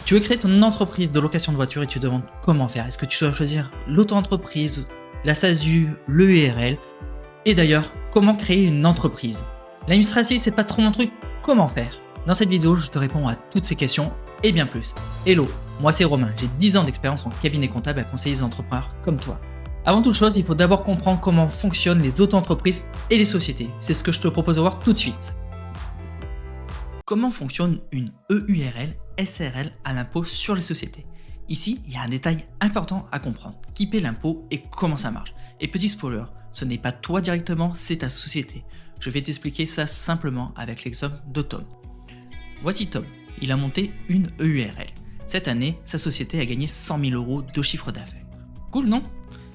Tu veux créer ton entreprise de location de voiture et tu te demandes comment faire. Est-ce que tu dois choisir l'auto-entreprise, la SASU, le URL? Et d'ailleurs, comment créer une entreprise? L'administratif, c'est pas trop mon truc, comment faire? Dans cette vidéo, je te réponds à toutes ces questions et bien plus. Hello, moi c'est Romain, j'ai 10 ans d'expérience en cabinet comptable à conseiller les entrepreneurs comme toi. Avant toute chose, il faut d'abord comprendre comment fonctionnent les auto-entreprises et les sociétés. C'est ce que je te propose de voir tout de suite. Comment fonctionne une EURL, SRL à l'impôt sur les sociétés? Ici, il y a un détail important à comprendre. Qui paie l'impôt et comment ça marche? Et petit spoiler, ce n'est pas toi directement, c'est ta société. Je vais t'expliquer ça simplement avec l'exemple de Tom. Voici Tom, il a monté une EURL. Cette année, sa société a gagné 100 000 € de chiffre d'affaires. Cool, non?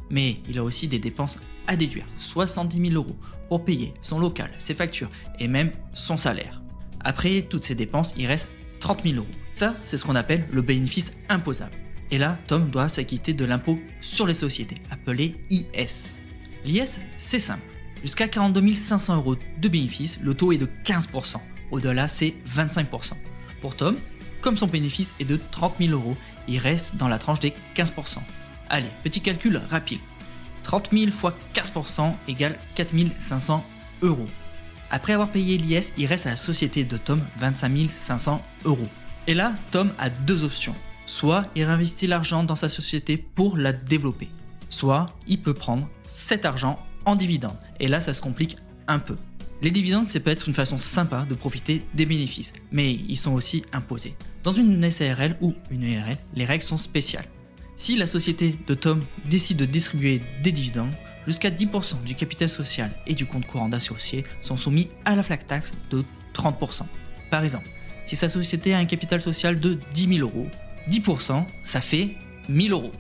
Mais il a aussi des dépenses à déduire, 70 000 € pour payer son local, ses factures et même son salaire. Après toutes ces dépenses, il reste 30 000 €. Ça, c'est ce qu'on appelle le bénéfice imposable. Et là, Tom doit s'acquitter de l'impôt sur les sociétés, appelé IS. L'IS, c'est simple. Jusqu'à 42 500 € de bénéfice, le taux est de 15%. Au-delà, c'est 25%. Pour Tom, comme son bénéfice est de 30 000 €, il reste dans la tranche des 15%. Allez, petit calcul rapide. 30 000 fois 15% égale 4 500 €. Après avoir payé l'IS, il reste à la société de Tom 25 500 €. Et là, Tom a deux options. Soit il réinvestit l'argent dans sa société pour la développer, soit il peut prendre cet argent en dividendes. Et là, ça se complique un peu. Les dividendes, ça peut être une façon sympa de profiter des bénéfices, mais ils sont aussi imposés. Dans une SARL ou une URL, les règles sont spéciales. Si la société de Tom décide de distribuer des dividendes, jusqu'à 10% du capital social et du compte courant d'associé sont soumis à la flat tax de 30%. Par exemple, si sa société a un capital social de 10 000 €, 10% ça fait 1 000 €.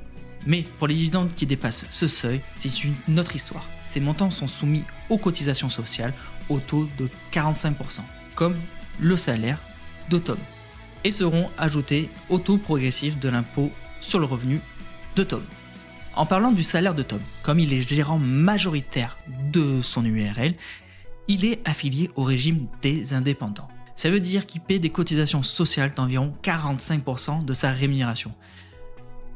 Mais pour les dividendes qui dépassent ce seuil, c'est une autre histoire. Ces montants sont soumis aux cotisations sociales au taux de 45%, comme le salaire de Tom, et seront ajoutés au taux progressif de l'impôt sur le revenu de Tom. En parlant du salaire de Tom, comme il est gérant majoritaire de son URL, il est affilié au régime des indépendants. Ça veut dire qu'il paie des cotisations sociales d'environ 45% de sa rémunération.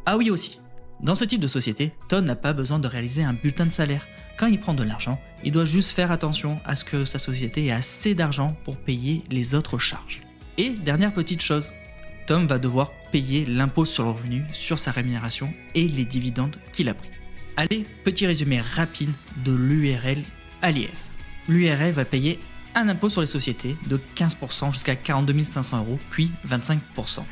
Ah oui aussi, dans ce type de société, Tom n'a pas besoin de réaliser un bulletin de salaire. Quand il prend de l'argent, il doit juste faire attention à ce que sa société ait assez d'argent pour payer les autres charges. Et dernière petite chose, Tom va devoir payer l'impôt sur le revenu sur sa rémunération et les dividendes qu'il a pris. Allez, petit résumé rapide de l'URL à l'IS. L'URL va payer un impôt sur les sociétés de 15% jusqu'à 42 500 €, puis 25%.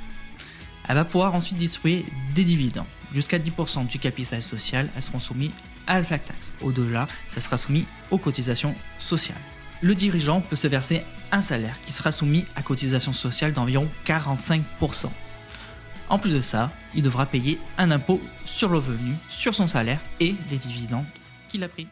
Elle va pouvoir ensuite distribuer des dividendes. Jusqu'à 10% du capital social, elles seront soumises à la flat tax. Au-delà, ça sera soumis aux cotisations sociales. Le dirigeant peut se verser un salaire qui sera soumis à cotisation sociale d'environ 45%. En plus de ça, il devra payer un impôt sur le revenu, sur son salaire et les dividendes qu'il a pris.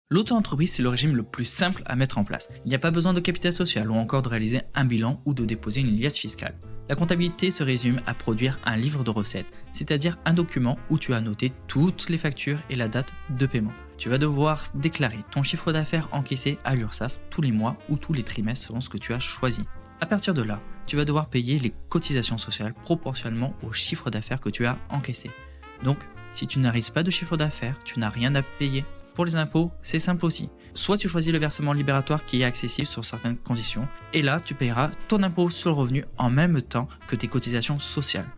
L'auto-entreprise, c'est le régime le plus simple à mettre en place. Il n'y a pas besoin de capital social ou encore de réaliser un bilan ou de déposer une liasse fiscale. La comptabilité se résume à produire un livre de recettes, c'est-à-dire un document où tu as noté toutes les factures et la date de paiement. Tu vas devoir déclarer ton chiffre d'affaires encaissé à l'URSSAF tous les mois ou tous les trimestres selon ce que tu as choisi. À partir de là, tu vas devoir payer les cotisations sociales proportionnellement au chiffre d'affaires que tu as encaissé. Donc, si tu n'arrives pas de chiffre d'affaires, tu n'as rien à payer. Pour les impôts, c'est simple aussi. Soit tu choisis le versement libératoire qui est accessible sur certaines conditions, et là tu paieras ton impôt sur le revenu en même temps que tes cotisations sociales.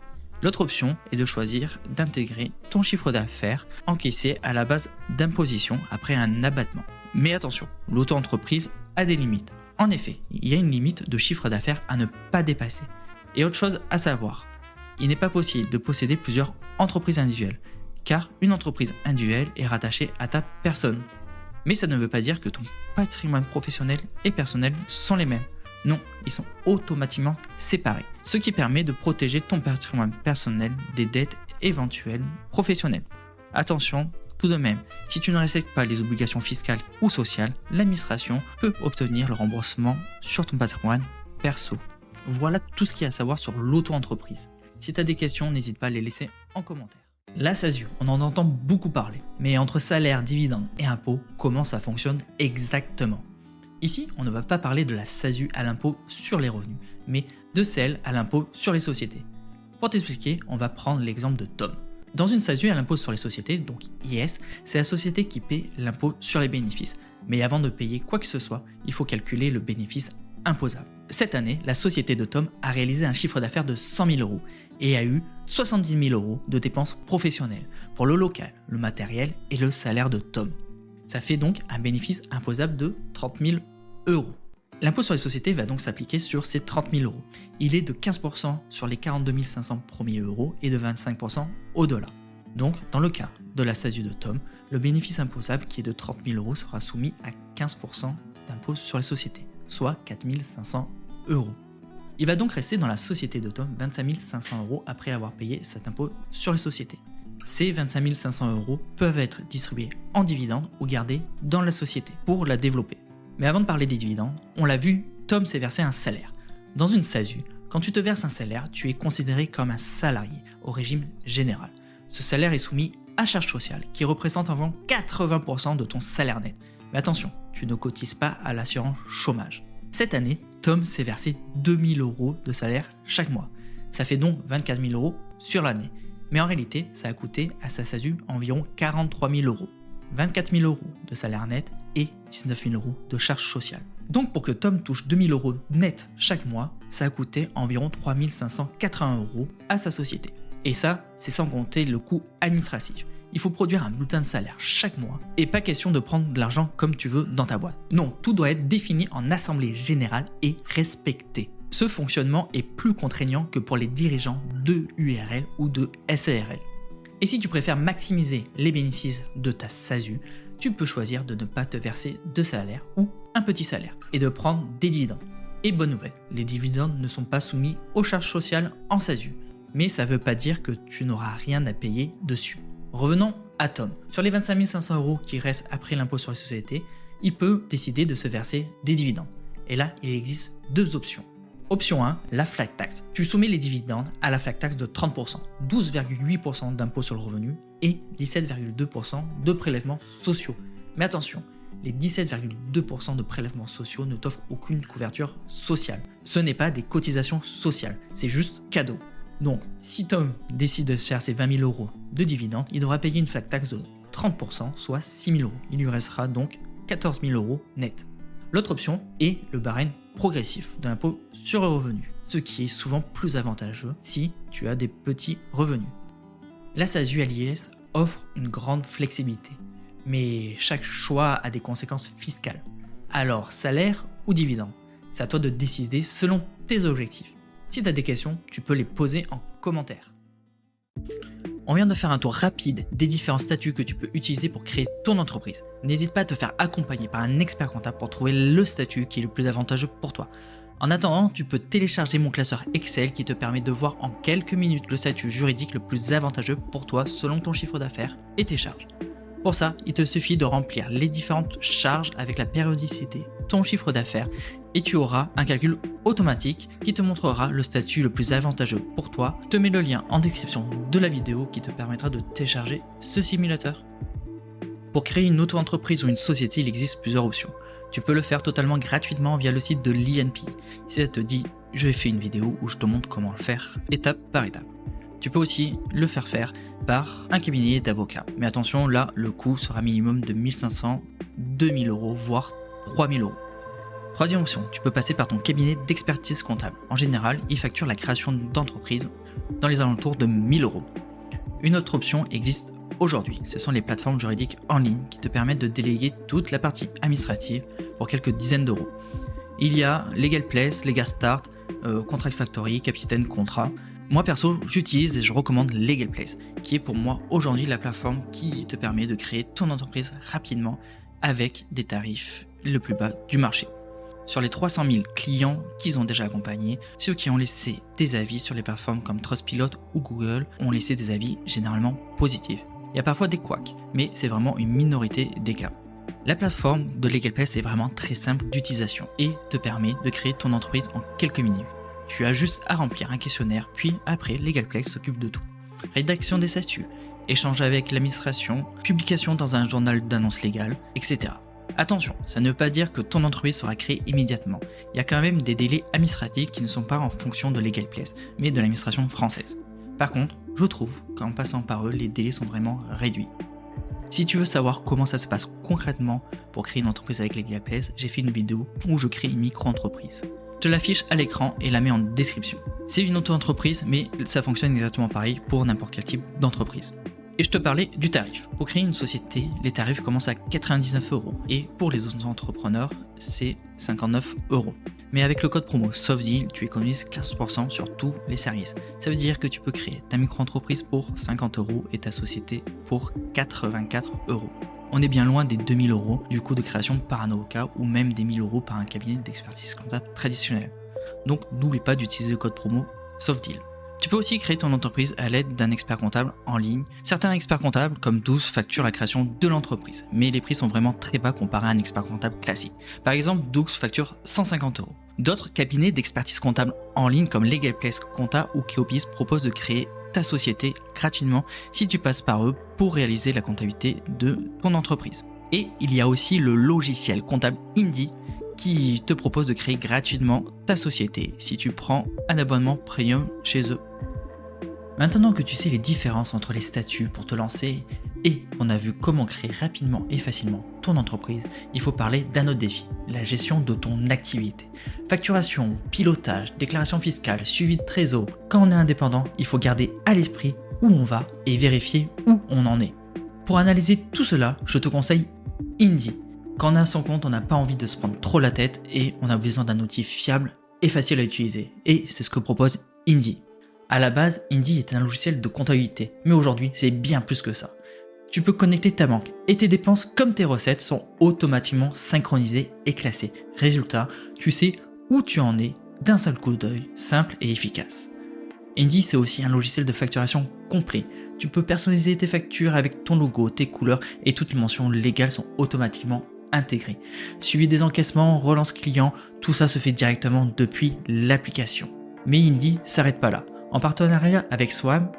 L'autre option est de choisir d'intégrer ton chiffre d'affaires encaissé à la base d'imposition après un abattement. Mais attention, l'auto-entreprise a des limites. En effet, il y a une limite de chiffre d'affaires à ne pas dépasser. Et autre chose à savoir, il n'est pas possible de posséder plusieurs entreprises individuelles, car une entreprise individuelle est rattachée à ta personne. Mais ça ne veut pas dire que ton patrimoine professionnel et personnel sont les mêmes. Non, ils sont automatiquement séparés, ce qui permet de protéger ton patrimoine personnel des dettes éventuelles professionnelles. Attention, tout de même, si tu ne respectes pas les obligations fiscales ou sociales, l'administration peut obtenir le remboursement sur ton patrimoine perso. Voilà tout ce qu'il y a à savoir sur l'auto-entreprise. Si tu as des questions, n'hésite pas à les laisser en commentaire. La SASU, on en entend beaucoup parler, mais entre salaire, dividendes et impôts, comment ça fonctionne exactement? Ici, on ne va pas parler de la SASU à l'impôt sur les revenus, mais de celle à l'impôt sur les sociétés. Pour t'expliquer, on va prendre l'exemple de Tom. Dans une SASU à l'impôt sur les sociétés, donc IS, c'est la société qui paie l'impôt sur les bénéfices. Mais avant de payer quoi que ce soit, il faut calculer le bénéfice imposable. Cette année, la société de Tom a réalisé un chiffre d'affaires de 100 000 euros et a eu 70 000 euros de dépenses professionnelles pour le local, le matériel et le salaire de Tom. Ça fait donc un bénéfice imposable de 30 000 euros. L'impôt sur les sociétés va donc s'appliquer sur ces 30 000 euros. Il est de 15% sur les 42 500 premiers euros et de 25% au-delà. Donc, dans le cas de la SASU de Tom, le bénéfice imposable qui est de 30 000 euros sera soumis à 15% d'impôt sur les sociétés, soit 4 500 euros. Il va donc rester dans la société de Tom 25 500 euros après avoir payé cet impôt sur les sociétés. Ces 25 500 euros peuvent être distribués en dividendes ou gardés dans la société pour la développer. Mais avant de parler des dividendes, on l'a vu, Tom s'est versé un salaire. Dans une SASU, quand tu te verses un salaire, tu es considéré comme un salarié au régime général. Ce salaire est soumis à charge sociale qui représente environ 80% de ton salaire net. Mais attention, tu ne cotises pas à l'assurance chômage. Cette année, Tom s'est versé 2 000 euros de salaire chaque mois. Ça fait donc 24 000 euros sur l'année. Mais en réalité, ça a coûté à sa SASU environ 43 000 euros. 24 000 euros de salaire net et 19 000 euros de charges sociales. Donc pour que Tom touche 2 000 euros net chaque mois, ça a coûté environ 3 580 euros à sa société. Et ça, c'est sans compter le coût administratif. Il faut produire un bulletin de salaire chaque mois et pas question de prendre de l'argent comme tu veux dans ta boîte. Non, tout doit être défini en assemblée générale et respecté. Ce fonctionnement est plus contraignant que pour les dirigeants de URL ou de SARL. Et si tu préfères maximiser les bénéfices de ta SASU, tu peux choisir de ne pas te verser de salaire ou un petit salaire et de prendre des dividendes. Et bonne nouvelle, les dividendes ne sont pas soumis aux charges sociales en SASU. Mais ça ne veut pas dire que tu n'auras rien à payer dessus. Revenons à Tom. Sur les 25 500 euros qui restent après l'impôt sur les sociétés, il peut décider de se verser des dividendes. Et là, il existe deux options. Option 1, la flat tax. Tu soumets les dividendes à la flat tax de 30%, 12,8% d'impôt sur le revenu et 17,2% de prélèvements sociaux. Mais attention, les 17,2% de prélèvements sociaux ne t'offrent aucune couverture sociale. Ce n'est pas des cotisations sociales, c'est juste cadeau. Donc, si Tom décide de se faire ses 20 000 euros de dividendes, il devra payer une flat tax de 30%, soit 6 000 euros. Il lui restera donc 14 000 euros net. L'autre option est le barème progressif de l'impôt sur le revenu, ce qui est souvent plus avantageux si tu as des petits revenus. La SASU à l'IS offre une grande flexibilité, mais chaque choix a des conséquences fiscales. Alors, salaire ou dividende, c'est à toi de décider selon tes objectifs. Si tu as des questions, tu peux les poser en commentaire. On vient de faire un tour rapide des différents statuts que tu peux utiliser pour créer ton entreprise. N'hésite pas à te faire accompagner par un expert comptable pour trouver le statut qui est le plus avantageux pour toi. En attendant, tu peux télécharger mon classeur Excel qui te permet de voir en quelques minutes le statut juridique le plus avantageux pour toi selon ton chiffre d'affaires et tes charges. Pour ça, il te suffit de remplir les différentes charges avec la périodicité, ton chiffre d'affaires et tu auras un calcul automatique qui te montrera le statut le plus avantageux pour toi. Je te mets le lien en description de la vidéo qui te permettra de télécharger ce simulateur. Pour créer une auto-entreprise ou une société, il existe plusieurs options. Tu peux le faire totalement gratuitement via le site de l'INPI. Si ça te dit, je vais faire une vidéo où je te montre comment le faire étape par étape. Tu peux aussi le faire par un cabinet d'avocats. Mais attention, là, le coût sera minimum de 1 500, 2 000 euros, voire 3 000 euros. Troisième option, tu peux passer par ton cabinet d'expertise comptable. En général, il facture la création d'entreprise dans les alentours de 1 000 euros. Une autre option existe aujourd'hui. Ce sont les plateformes juridiques en ligne qui te permettent de déléguer toute la partie administrative pour quelques dizaines d'euros. Il y a Legal Place, Legal Start, Contract Factory, Capitaine Contrat. Moi perso, j'utilise et je recommande Legal Place, qui est pour moi aujourd'hui la plateforme qui te permet de créer ton entreprise rapidement avec des tarifs le plus bas du marché. Sur les 300 000 clients qu'ils ont déjà accompagnés, ceux qui ont laissé des avis sur les plateformes comme Trustpilot ou Google ont laissé des avis généralement positifs. Il y a parfois des couacs, mais c'est vraiment une minorité des cas. La plateforme de Legal Place est vraiment très simple d'utilisation et te permet de créer ton entreprise en quelques minutes. Tu as juste à remplir un questionnaire, puis après, Legal Place s'occupe de tout. Rédaction des statuts, échange avec l'administration, publication dans un journal d'annonces légales, etc. Attention, ça ne veut pas dire que ton entreprise sera créée immédiatement. Il y a quand même des délais administratifs qui ne sont pas en fonction de Legal Place, mais de l'administration française. Par contre, je trouve qu'en passant par eux, les délais sont vraiment réduits. Si tu veux savoir comment ça se passe concrètement pour créer une entreprise avec LegalPlace, j'ai fait une vidéo où je crée une micro-entreprise. Je te l'affiche à l'écran et la mets en description. C'est une auto-entreprise, mais ça fonctionne exactement pareil pour n'importe quel type d'entreprise. Et je te parlais du tarif. Pour créer une société, les tarifs commencent à 99 € et pour les auto-entrepreneurs, c'est 59 €. Mais avec le code promo SOFTDEAL, tu économises 15% sur tous les services. Ça veut dire que tu peux créer ta micro-entreprise pour 50 € et ta société pour 84 €. On est bien loin des 2000 € du coût de création par un avocat ou même des 1000 € par un cabinet d'expertise comptable traditionnel. Donc n'oublie pas d'utiliser le code promo SOFTDEAL. Tu peux aussi créer ton entreprise à l'aide d'un expert comptable en ligne. Certains experts comptables, comme 12, facturent la création de l'entreprise, mais les prix sont vraiment très bas comparé à un expert comptable classique. Par exemple, 12 facture 150 €. D'autres cabinets d'expertise comptable en ligne comme LegalPlace Compta ou Keopis proposent de créer ta société gratuitement si tu passes par eux pour réaliser la comptabilité de ton entreprise. Et il y a aussi le logiciel comptable Indy qui te propose de créer gratuitement ta société si tu prends un abonnement premium chez eux. Maintenant que tu sais les différences entre les statuts pour te lancer et qu'on a vu comment créer rapidement et facilement ton entreprise, il faut parler d'un autre défi, la gestion de ton activité. Facturation, pilotage, déclaration fiscale, suivi de trésor. Quand on est indépendant, il faut garder à l'esprit où on va et vérifier où on en est. Pour analyser tout cela, je te conseille Indy. Quand on a son compte, on n'a pas envie de se prendre trop la tête et on a besoin d'un outil fiable et facile à utiliser. Et c'est ce que propose Indy. À la base, Indy est un logiciel de comptabilité, mais aujourd'hui, c'est bien plus que ça. Tu peux connecter ta banque et tes dépenses comme tes recettes sont automatiquement synchronisées et classées. Résultat, tu sais où tu en es d'un seul coup d'œil, simple et efficace. Indy, c'est aussi un logiciel de facturation complet. Tu peux personnaliser tes factures avec ton logo, tes couleurs et toutes les mentions légales sont automatiquement intégrées. Suivi des encaissements, relance client, tout ça se fait directement depuis l'application. Mais Indy s'arrête pas là. En partenariat avec Swan,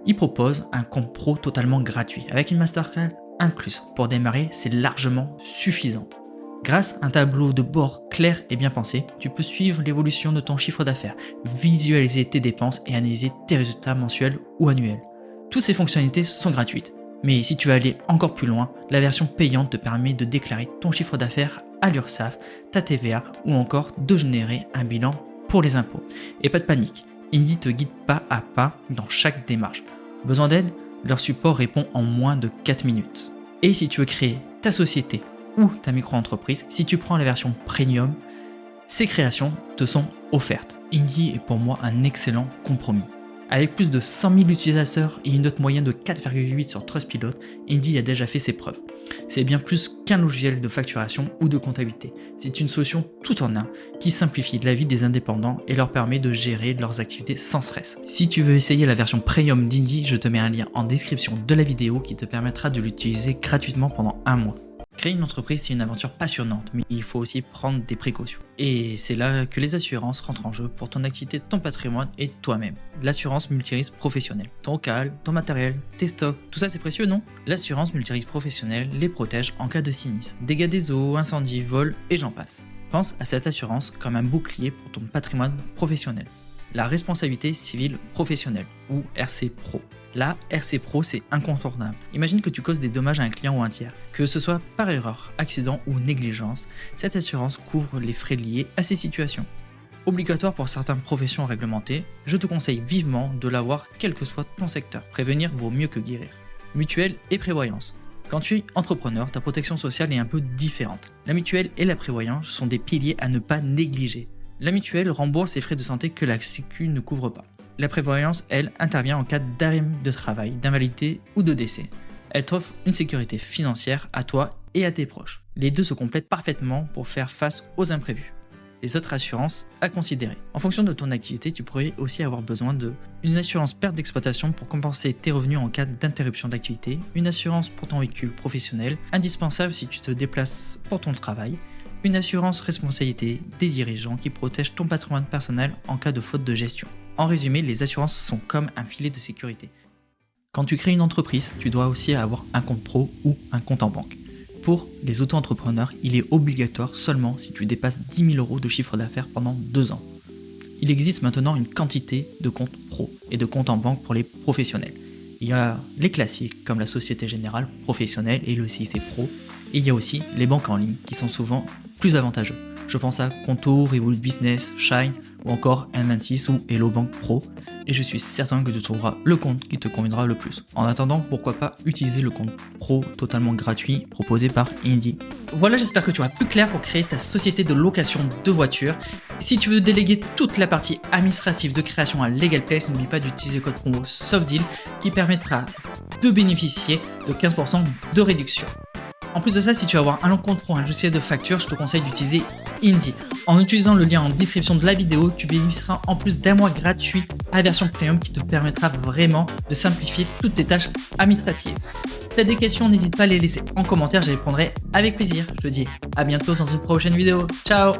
il propose un compte pro totalement gratuit avec une mastercard incluse. Pour démarrer, c'est largement suffisant. Grâce à un tableau de bord clair et bien pensé, tu peux suivre l'évolution de ton chiffre d'affaires, visualiser tes dépenses et analyser tes résultats mensuels ou annuels. Toutes ces fonctionnalités sont gratuites. Mais si tu veux aller encore plus loin, la version payante te permet de déclarer ton chiffre d'affaires à l'URSSAF, ta TVA ou encore de générer un bilan pour les impôts. Et pas de panique, Indy te guide pas à pas dans chaque démarche. Besoin d'aide? Leur support répond en moins de 4 minutes. Et si tu veux créer ta société ou ta micro-entreprise, si tu prends la version premium, ces créations te sont offertes. Indy est pour moi un excellent compromis. Avec plus de 100 000 utilisateurs et une note moyenne de 4,8 sur Trustpilot, Indy a déjà fait ses preuves. C'est bien plus qu'un logiciel de facturation ou de comptabilité. C'est une solution tout en un qui simplifie la vie des indépendants et leur permet de gérer leurs activités sans stress. Si tu veux essayer la version premium d'Indy, je te mets un lien en description de la vidéo qui te permettra de l'utiliser gratuitement pendant un mois. Créer une entreprise, c'est une aventure passionnante, mais il faut aussi prendre des précautions. Et c'est là que les assurances rentrent en jeu pour ton activité, ton patrimoine et toi-même. L'assurance multirisque professionnelle. Ton local, ton matériel, tes stocks, tout ça c'est précieux, non? L'assurance multirisque professionnelle les protège en cas de sinistre, dégâts des eaux, incendies, vols et j'en passe. Pense à cette assurance comme un bouclier pour ton patrimoine professionnel. La responsabilité civile professionnelle, ou RC Pro. La RC Pro, c'est incontournable. Imagine que tu causes des dommages à un client ou un tiers. Que ce soit par erreur, accident ou négligence, cette assurance couvre les frais liés à ces situations. Obligatoire pour certaines professions réglementées, je te conseille vivement de l'avoir quel que soit ton secteur. Prévenir vaut mieux que guérir. Mutuelle et prévoyance. Quand tu es entrepreneur, ta protection sociale est un peu différente. La mutuelle et la prévoyance sont des piliers à ne pas négliger. La mutuelle rembourse les frais de santé que la Sécu ne couvre pas. La prévoyance, elle, intervient en cas d'arrêt de travail, d'invalidité ou de décès. Elle t'offre une sécurité financière à toi et à tes proches. Les deux se complètent parfaitement pour faire face aux imprévus. Les autres assurances à considérer. En fonction de ton activité, tu pourrais aussi avoir besoin d'une assurance perte d'exploitation pour compenser tes revenus en cas d'interruption d'activité, une assurance pour ton véhicule professionnel, indispensable si tu te déplaces pour ton travail, une assurance responsabilité des dirigeants qui protège ton patrimoine personnel en cas de faute de gestion. En résumé, les assurances sont comme un filet de sécurité. Quand tu crées une entreprise, tu dois aussi avoir un compte pro ou un compte en banque. Pour les auto-entrepreneurs, il est obligatoire seulement si tu dépasses 10 000 € de chiffre d'affaires pendant 2 ans. il existe maintenant une quantité de comptes pro et de comptes en banque pour les professionnels. Il y a les classiques comme la Société Générale professionnelle et le CIC Pro. Et il y a aussi les banques en ligne qui sont souvent plus avantageux. Je pense à Contour, Revolut Business, Shine ou encore M26 ou Hello Bank Pro. Et je suis certain que tu trouveras le compte qui te conviendra le plus. En attendant, pourquoi pas utiliser le compte pro totalement gratuit proposé par Indie. Voilà, j'espère que tu auras plus clair pour créer ta société de location de voitures. Si tu veux déléguer toute la partie administrative de création à LegalPlace, n'oublie pas d'utiliser le code promo SOFTDEAL qui permettra de bénéficier de 15% de réduction. En plus de ça, si tu veux avoir un long compte pro, un logiciel de facture, je te conseille d'utiliser Indie. En utilisant le lien en description de la vidéo, tu bénéficieras en plus d'un mois gratuit à la version premium qui te permettra vraiment de simplifier toutes tes tâches administratives. Si tu as des questions, n'hésite pas à les laisser en commentaire, je les répondrai avec plaisir. Je te dis à bientôt dans une prochaine vidéo. Ciao!